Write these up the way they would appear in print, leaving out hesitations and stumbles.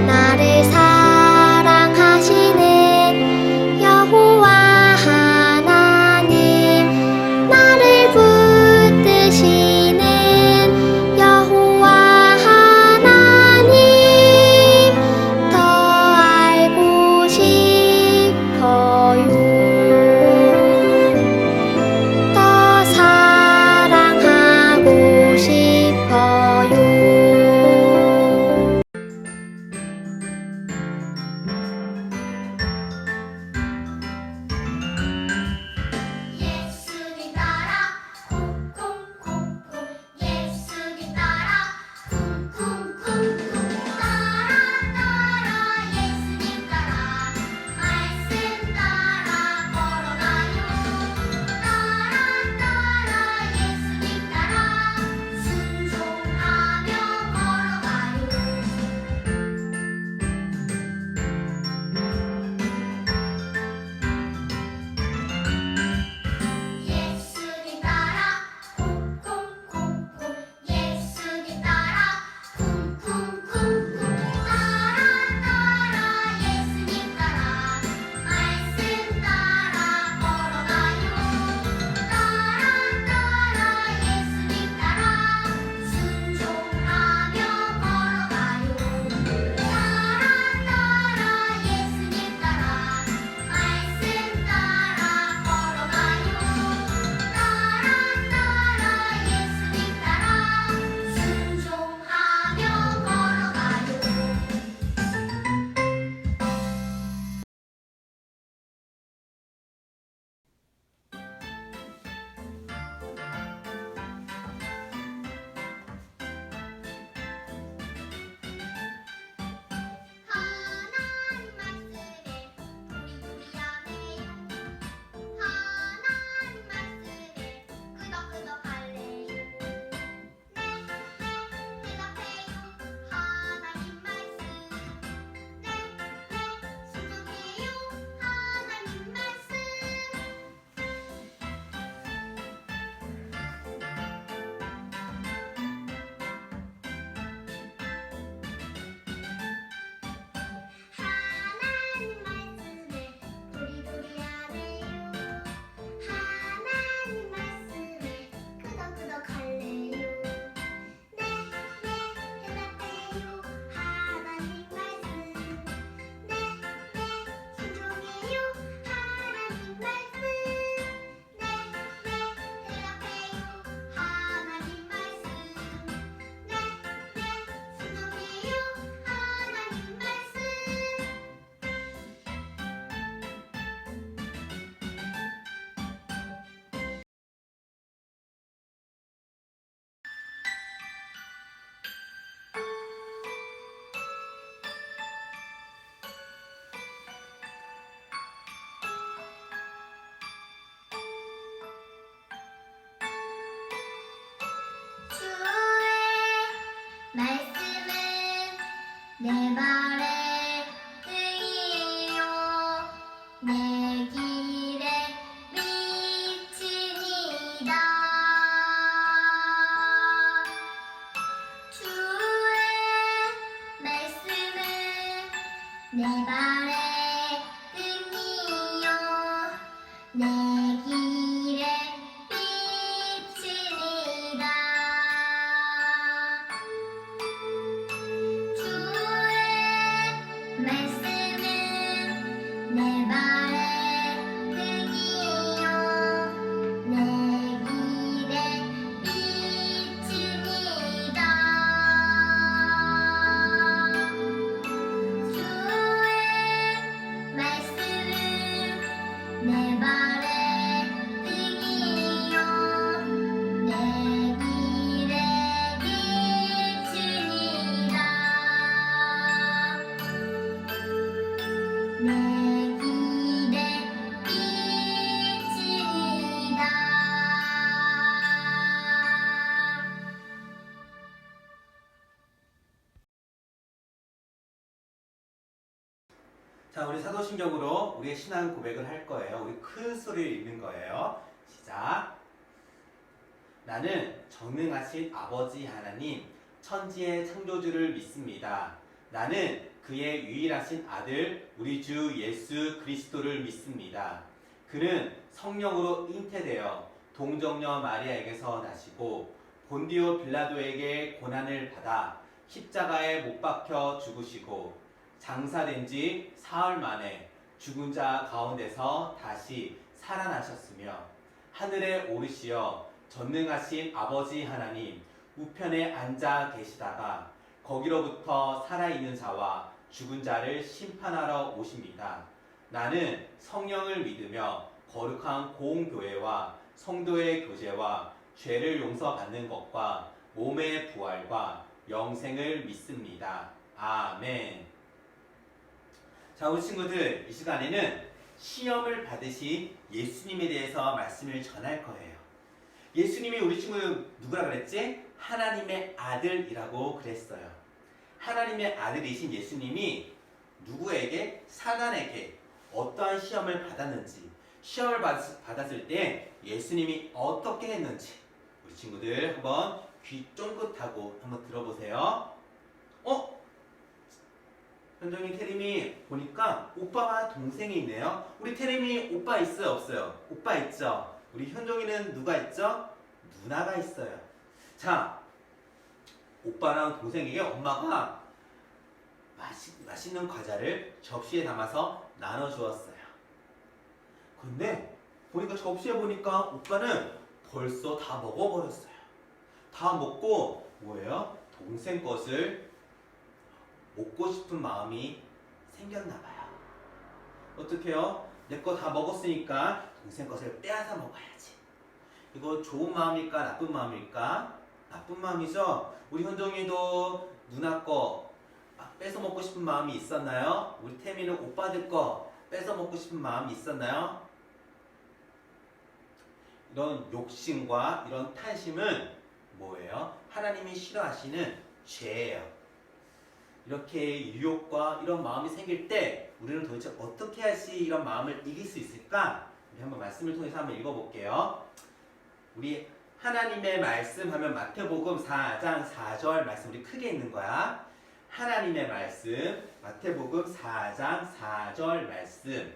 나를 사랑하시는 여호와 하나님, 나를 붙드시는 여호와 하나님, 더 알고 싶어요. 더 사랑하고 싶어요. 예수님 따라 콩콩콩콩, 예수님 따라 쿵쿵쿵쿵, 따라 따라 예수님 따라 말씀 따라 걸어가요. 따라 따라 예수님 따라 순종하며 걸어가요. 예수님 따라 콩콩콩콩, 예수님 따라 쿵쿵쿵쿵, 따라 따라 예수님 따라 말씀 따라 걸어가요. 따라 따라 예수님 따라 순종하며 걸어가요. 따라 따라 예수님 따라 말씀 따라 걸어가요. 따라 따라 예수님 따라 순종하며 걸어가요. 하나님 말씀에 도리도리하네요. 하나님 말씀에 끄덕끄덕 할래요. 네, 대답해요. 하나님 말씀. 네, 순종해요. 하나님 말씀. 하나님 말씀에 도리도리하네요. 하나님 말씀에 끄덕끄덕 할래요. 네, 대답해요. 하나님 말씀. 네, 순종해요. 하나님 말씀. 네, 대답해요. 하나님 말씀. 네, 순종해요. 하나님 말씀. 주의 말씀은 내 발의 등이요 내 길의 빛이니이다. 주의 말씀은 내 발의 등이요 내 길의 빛이니이다. 주의 말씀은 내 발의 등이요 내 길의 빛이니이다. 주의 말씀은 내 발의 등이요 내 길의 빛이니이다. 내 길의 빛이니이다. 자, 우리 사도신경으로 우리의 신앙 고백을 할 거예요. 우리 큰 소리를 읽는 거예요. 시작. 나는 전능하신 아버지 하나님, 천지의 창조주를 믿습니다. 나는 그의 유일하신 아들 우리 주 예수 그리스도를 믿습니다. 그는 성령으로 잉태되어 동정녀 마리아에게서 나시고 본디오 빌라도에게 고난을 받아 십자가에 못 박혀 죽으시고 장사된 지 사흘 만에 죽은 자 가운데서 다시 살아나셨으며 하늘에 오르시어 전능하신 아버지 하나님 우편에 앉아 계시다가 거기로부터 살아있는 자와 죽은 자를 심판하러 오십니다. 나는 성령을 믿으며 거룩한 공교회와 성도의 교제와 죄를 용서받는 것과 몸의 부활과 영생을 믿습니다. 아멘. 자, 우리 친구들, 이 시간에는 시험을 받으신 예수님에 대해서 말씀을 전할 거예요. 예수님이 우리 친구 누구라 그랬지? 하나님의 아들이라고 그랬어요. 하나님의 아들이신 예수님이 누구에게? 사단에게 어떠한 시험을 받았는지, 시험을 받았을 때 예수님이 어떻게 했는지 우리 친구들 한번 귀 쫑긋하고 한번 들어보세요. 현정이 태림이 보니까 오빠와 동생이 있네요. 우리 태림이 오빠 있어요? 없어요? 오빠 있죠? 우리 현정이는 누가 있죠? 누나가 있어요. 자, 오빠랑 동생에게 엄마가 맛있는 과자를 접시에 담아서 나눠주었어요. 근데 보니까 접시에 보니까 오빠는 벌써 다 먹어버렸어요. 다 먹고 뭐예요? 동생 것을 먹고 싶은 마음이 생겼나봐요. 어떡해요? 내 거 다 먹었으니까 동생 것을 빼앗아 먹어야지. 이거 좋은 마음일까? 나쁜 마음일까? 나쁜 마음이죠? 우리 현정이도 누나 거 뺏어 먹고 싶은 마음이 있었나요? 우리 태미는 오빠들 거 뺏어 먹고 싶은 마음이 있었나요? 이런 욕심과 이런 탐심은 뭐예요? 하나님이 싫어하시는 죄예요. 이렇게 유혹과 이런 마음이 생길 때 우리는 도대체 어떻게 해야지 이런 마음을 이길 수 있을까? 우리 한번 말씀을 통해서 한번 읽어볼게요. 우리 하나님의 말씀 하면 마태복음 4장 4절 말씀 우리 크게 읽는 거야. 하나님의 말씀 마태복음 4장 4절 말씀.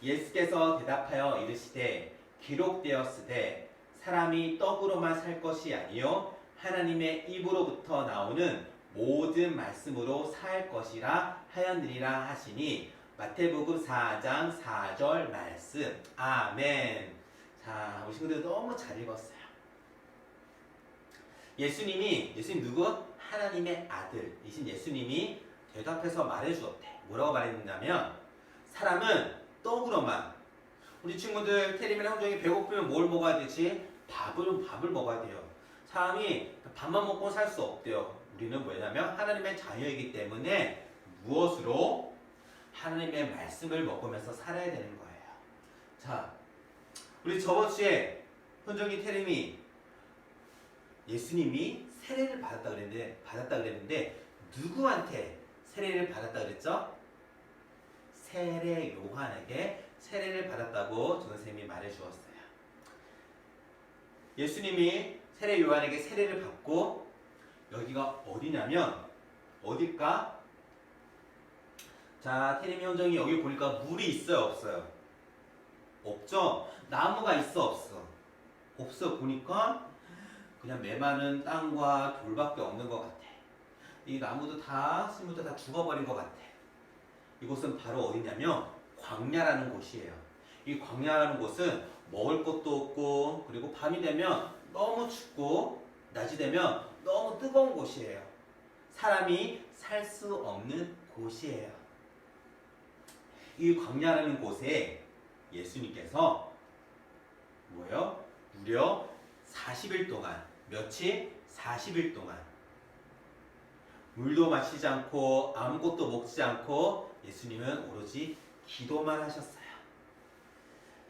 예수께서 대답하여 이르시되 기록되었으되 사람이 떡으로만 살 것이 아니요 하나님의 입으로부터 나오는 모든 말씀으로 살 것이라 하였느니라 하시니 마태복음 4장 4절 말씀. 아멘. 자, 우리 친구들 너무 잘 읽었어요. 예수님 누구? 하나님의 아들이신 예수님이 대답해서 말해주었대. 뭐라고 말했냐면 사람은 떡으로만. 우리 친구들 태림이랑 형정이 배고프면 뭘 먹어야 되지? 밥을 먹어야 돼요. 사람이 밥만 먹고 살 수 없대요. 우리는 뭐냐면 하나님의 자녀이기 때문에 무엇으로? 하나님의 말씀을 먹으면서 살아야 되는 거예요. 자, 우리 저번 주에 현정이 태림이 예수님이 세례를 받았다 그랬는데 누구한테 세례를 받았다 그랬죠? 세례 요한에게 세례를 받았다고 전 선생님이 말해 주었어요. 예수님이 세례 요한에게 세례를 받고 여기가 어디냐면 어딜까? 자, 태림이 현정이 여기 보니까 물이 있어요, 없어요? 없죠? 나무가 있어, 없어? 없어. 보니까 그냥 메마른 땅과 돌밖에 없는 것 같아. 이 나무도 다 식물도 다 죽어버린 것 같아. 이곳은 바로 어디냐면 광야라는 곳이에요. 이 광야라는 곳은 먹을 것도 없고 그리고 밤이 되면 너무 춥고 낮이 되면 너무 뜨거운 곳이에요. 사람이 살 수 없는 곳이에요. 이 광야라는 곳에 예수님께서 뭐예요? 무려 40일 동안 며칠? 40일 동안 물도 마시지 않고 아무것도 먹지 않고 예수님은 오로지 기도만 하셨어요.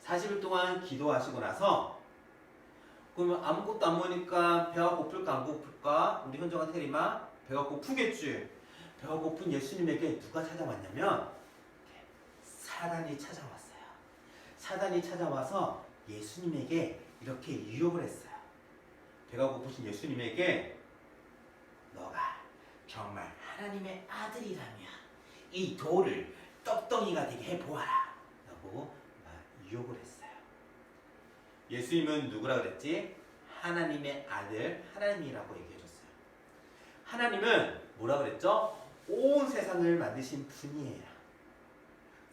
40일 동안 기도하시고 나서 그러면 아무것도 안 먹으니까 배가 고플까 안 고플까? 우리 현정아 태림아 배가 고프겠지. 배가 고픈 예수님에게 누가 찾아왔냐면 사단이 찾아왔어요. 사단이 찾아와서 예수님에게 이렇게 유혹을 했어요. 배가 고프신 예수님에게 너가 정말 하나님의 아들이라면 이 돌을 떡덩이가 되게 해보아라 라고 유혹을 했어요. 예수님은 누구라 그랬지? 하나님의 아들 하나님이라고 얘기해줬어요. 하나님은 뭐라 그랬죠? 온 세상을 만드신 분이에요.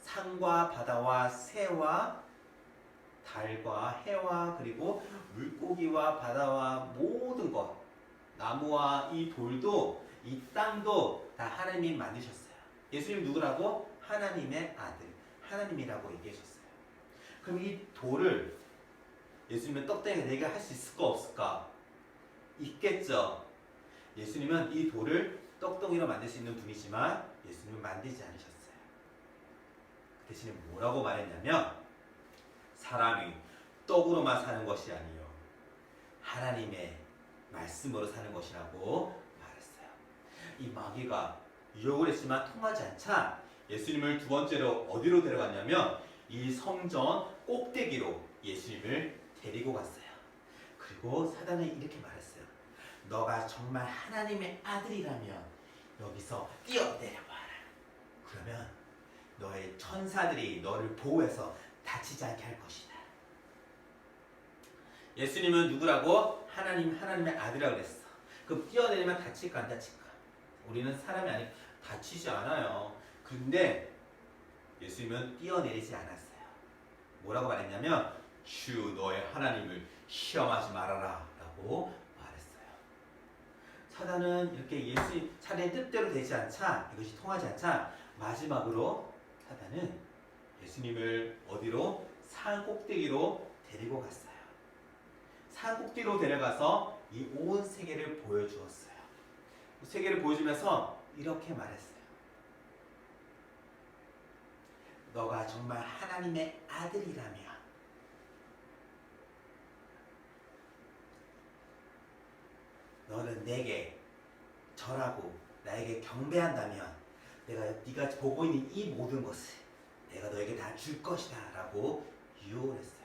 산과 바다와 새와 달과 해와 그리고 물고기와 바다와 모든 것, 나무와 이 돌도 이 땅도 다 하나님이 만드셨어요. 예수님 누구라고? 하나님의 아들 하나님이라고 얘기하셨어요. 그럼 이 돌을 예수님은 떡덩이가 되게 할 수 있을까 없을까? 있겠죠. 예수님은 이 돌을 떡덩이로 만들 수 있는 분이지만 예수님은 만들지 않으셨어요. 그 대신에 뭐라고 말했냐면 사람이 떡으로만 사는 것이 아니요 하나님의 말씀으로 사는 것이라고 말했어요. 이 마귀가 유혹을 했지만 통하지 않자 예수님을 두 번째로 어디로 데려갔냐면 이 성전 꼭대기로 예수님을 데리고 갔어요. 그리고 사단은 이렇게 말했어요. 너가 정말 하나님의 아들이라면 여기서 뛰어내려봐라. 그러면 너의 천사들이 너를 보호해서 다치지 않게 할 것이다. 예수님은 누구라고? 하나님의 아들이라고 그랬어. 그럼 뛰어내리면 다칠까 안 다칠까? 우리는 사람이 아니고 다치지 않아요. 근데 예수님은 뛰어내리지 않았어요. 뭐라고 말했냐면 주 너의 하나님을 시험하지 말아라 라고 말했어요. 사단은 이렇게 사단의 뜻대로 되지 않자 이것이 통하지 않자 마지막으로 사단은 예수님을 어디로? 산 꼭대기로 데리고 갔어요. 산 꼭대기로 데려가서 이 온 세계를 보여주었어요. 세계를 보여주면서 이렇게 말했어요. 너가 정말 하나님의 아들이라면 너는 내게 절하고 나에게 경배한다면 네가 보고 있는 이 모든 것을 내가 너에게 다 줄 것이다 라고 유혹을 했어요.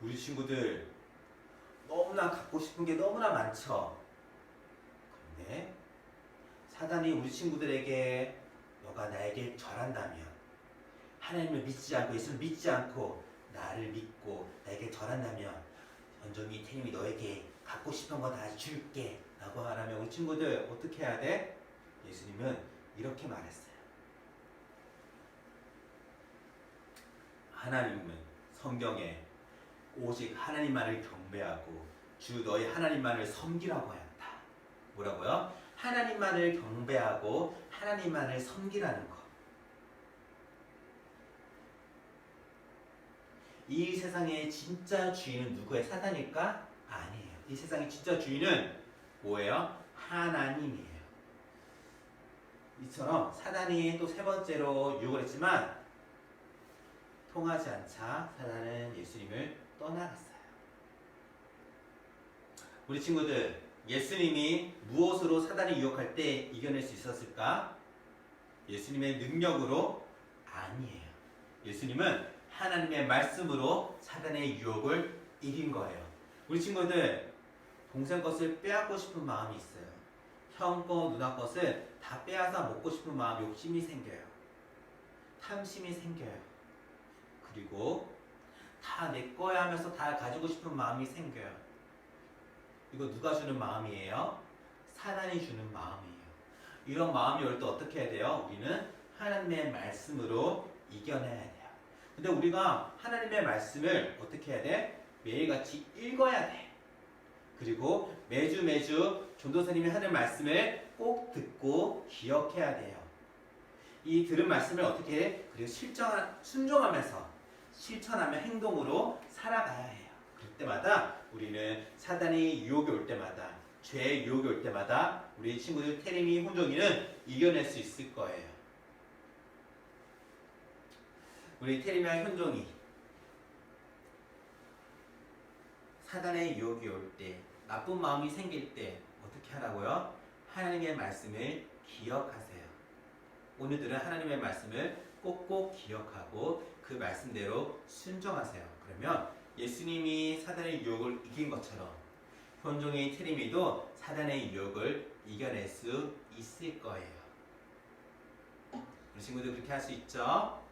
우리 친구들 너무나 갖고 싶은 게 너무나 많죠. 그런데 사단이 우리 친구들에게 너가 나에게 절한다면 하나님을 믿지 않고 예수를 믿지 않고 나를 믿고 나에게 절한다면 연정이 태님이 너에게 갖고 싶은 거 다 줄게 라고 하라면 우리 친구들 어떻게 해야 돼? 예수님은 이렇게 말했어요. 하나님은 성경에 오직 하나님만을 경배하고 주 너희 하나님만을 섬기라고 하였다. 뭐라고요? 하나님만을 경배하고 하나님만을 섬기라는 것. 이 세상의 진짜 주인은 누구예요? 사단일까? 아니에요. 이 세상의 진짜 주인은 뭐예요? 하나님이에요. 이처럼 사단이 또 세 번째로 유혹을 했지만 통하지 않자 사단은 예수님을 떠나갔어요. 우리 친구들 예수님이 무엇으로 사단을 유혹할 때 이겨낼 수 있었을까? 예수님의 능력으로? 아니에요. 예수님은 하나님의 말씀으로 사단의 유혹을 이긴 거예요. 우리 친구들 동생 것을 빼앗고 싶은 마음이 있어요. 형 거, 누나 것을 다 빼앗아 먹고 싶은 마음, 욕심이 생겨요. 탐심이 생겨요. 그리고 다 내 거야 하면서 다 가지고 싶은 마음이 생겨요. 이거 누가 주는 마음이에요? 사단이 주는 마음이에요. 이런 마음이 올 때 어떻게 해야 돼요? 우리는 하나님의 말씀으로 이겨내야 돼요. 근데 우리가 하나님의 말씀을 어떻게 해야 돼? 매일같이 읽어야 돼. 그리고 매주 전도사님이 하는 말씀을 꼭 듣고 기억해야 돼요. 이 들은 말씀을 어떻게 해? 그리고 순종하면서 실천하며 행동으로 살아가야 해요. 그럴 때마다 우리는 사단이 유혹이 올 때마다 죄의 유혹이 올 때마다 우리 친구들 태림이, 혼종이는 이겨낼 수 있을 거예요. 우리 태림이와 혼종이 사단의 유혹이 올 때, 나쁜 마음이 생길 때 어떻게 하라고요? 하나님의 말씀을 기억하세요. 오늘들은 하나님의 말씀을 꼭꼭 기억하고 그 말씀대로 순종하세요. 그러면 예수님이 사단의 유혹을 이긴 것처럼 현종이 테리미도 사단의 유혹을 이겨낼 수 있을 거예요. 우리 친구들 그렇게 할 수 있죠?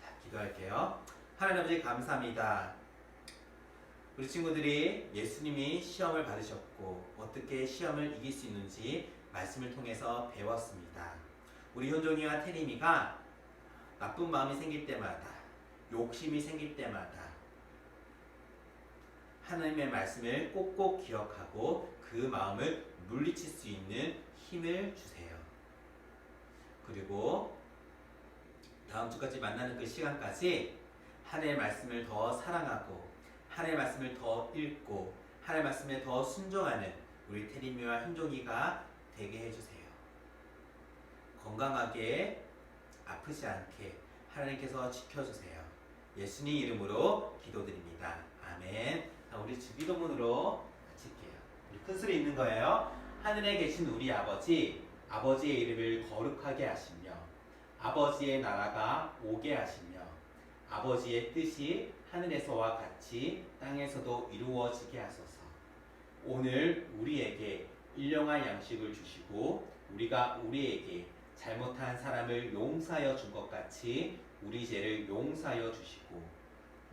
자, 기도할게요. 하나님 아버지 감사합니다. 우리 친구들이 예수님이 시험을 받으셨고 어떻게 시험을 이길 수 있는지 말씀을 통해서 배웠습니다. 우리 현종이와 테리미가 나쁜 마음이 생길 때마다, 욕심이 생길 때마다 하나님의 말씀을 꼭꼭 기억하고 그 마음을 물리칠 수 있는 힘을 주세요. 그리고 다음 주까지 만나는 그 시간까지 하나님의 말씀을 더 사랑하고 하나님의 말씀을 더 읽고 하나님의 말씀에 더 순종하는 우리 테리미와 현종이가 되게 해주세요. 건강하게 아프지 않게 하나님께서 지켜주세요. 예수님 이름으로 기도드립니다. 아멘. 자, 우리 주기도문으로 마칠게요. 우리 큰 소리 있는 거예요. 하늘에 계신 우리 아버지, 아버지의 이름을 거룩하게 하시며 아버지의 나라가 오게 하시며 아버지의 뜻이 하늘에서와 같이 땅에서도 이루어지게 하소서. 오늘 우리에게 일용할 양식을 주시고 우리가 우리에게 잘못한 사람을 용서하여 준 것 같이 우리 죄를 용서하여 주시고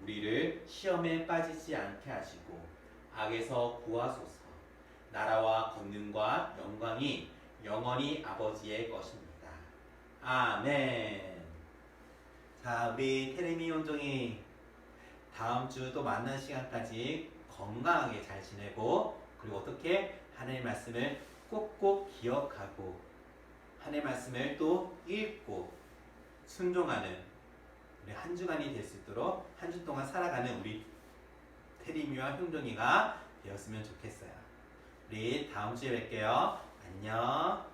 우리를 시험에 빠지지 않게 하시고 악에서 구하소서. 나라와 권능과 영광이 영원히 아버지의 것입니다. 아멘. 자, 우리 테레미 현종이 다음 주 또 만난 시간까지 건강하게 잘 지내고 그리고 어떻게 하나님의 말씀을 꼭꼭 기억하고 하나님의 말씀을 또 읽고 순종하는 우리 한 주간이 될 수 있도록 한 주 동안 살아가는 우리 테리미와 현종이가 되었으면 좋겠어요. 우리 다음 주에 뵐게요. 안녕.